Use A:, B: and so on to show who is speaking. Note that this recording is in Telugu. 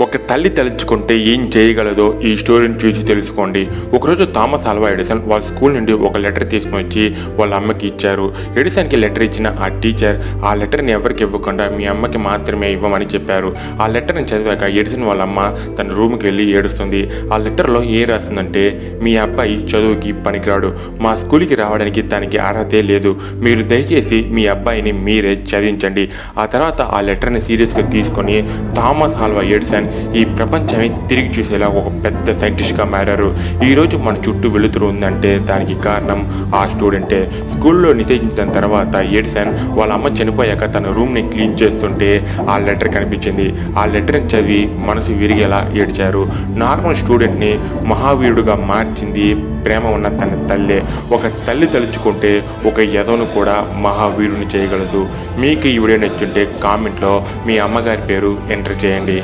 A: ఒక తల్లి తలుచుకుంటే ఏం చేయగలదో ఈ స్టోరీని చూసి తెలుసుకోండి. ఒకరోజు థామస్ ఆల్వా ఎడిసన్ వాళ్ళ స్కూల్ నుండి ఒక లెటర్ తీసుకొని వచ్చి వాళ్ళ అమ్మకి ఇచ్చారు. ఎడిసన్కి లెటర్ ఇచ్చిన ఆ టీచర్ ఆ లెటర్ని ఎవరికి ఇవ్వకుండా మీ అమ్మకి మాత్రమే ఇవ్వమని చెప్పారు. ఆ లెటర్ని చదివాక ఎడిసన్ వాళ్ళ అమ్మ తన రూమ్కి వెళ్ళి ఏడుస్తుంది. ఆ లెటర్లో ఏం రాస్తుందంటే, మీ అబ్బాయి చదువుకి పనికిరాడు, మా స్కూల్కి రావడానికి దానికి అర్హతే లేదు, మీరు దయచేసి మీ అబ్బాయిని మీరే చదివించండి. ఆ తర్వాత ఆ లెటర్ని సీరియస్గా తీసుకొని థామస్ ఆల్వా ఎడిసన్ ఈ ప్రపంచమే తిరిగి చూసేలా ఒక పెద్ద సైంటిస్ట్గా మారారు. ఈరోజు మన చుట్టూ వెలుతురు ఉందంటే దానికి కారణం ఆ స్టూడెంటే. స్కూల్లో నిషేధించిన తర్వాత ఎడిసన్ వాళ్ళ అమ్మ చనిపోయాక తన రూమ్ని క్లీన్ చేస్తుంటే ఆ లెటర్ కనిపించింది. ఆ లెటర్ని చదివి మనసు విరిగేలా ఏడ్చారు. నార్మల్ స్టూడెంట్ని మహావీరుడుగా మార్చింది ప్రేమ ఉన్న తన తల్లే. ఒక తల్లి తలుచుకుంటే ఒక యదవను కూడా మహావీరుని చేయగలదు. మీకు ఈ వీడియో నచ్చుంటే కామెంట్లో మీ అమ్మగారి పేరు ఎంటర్ చేయండి.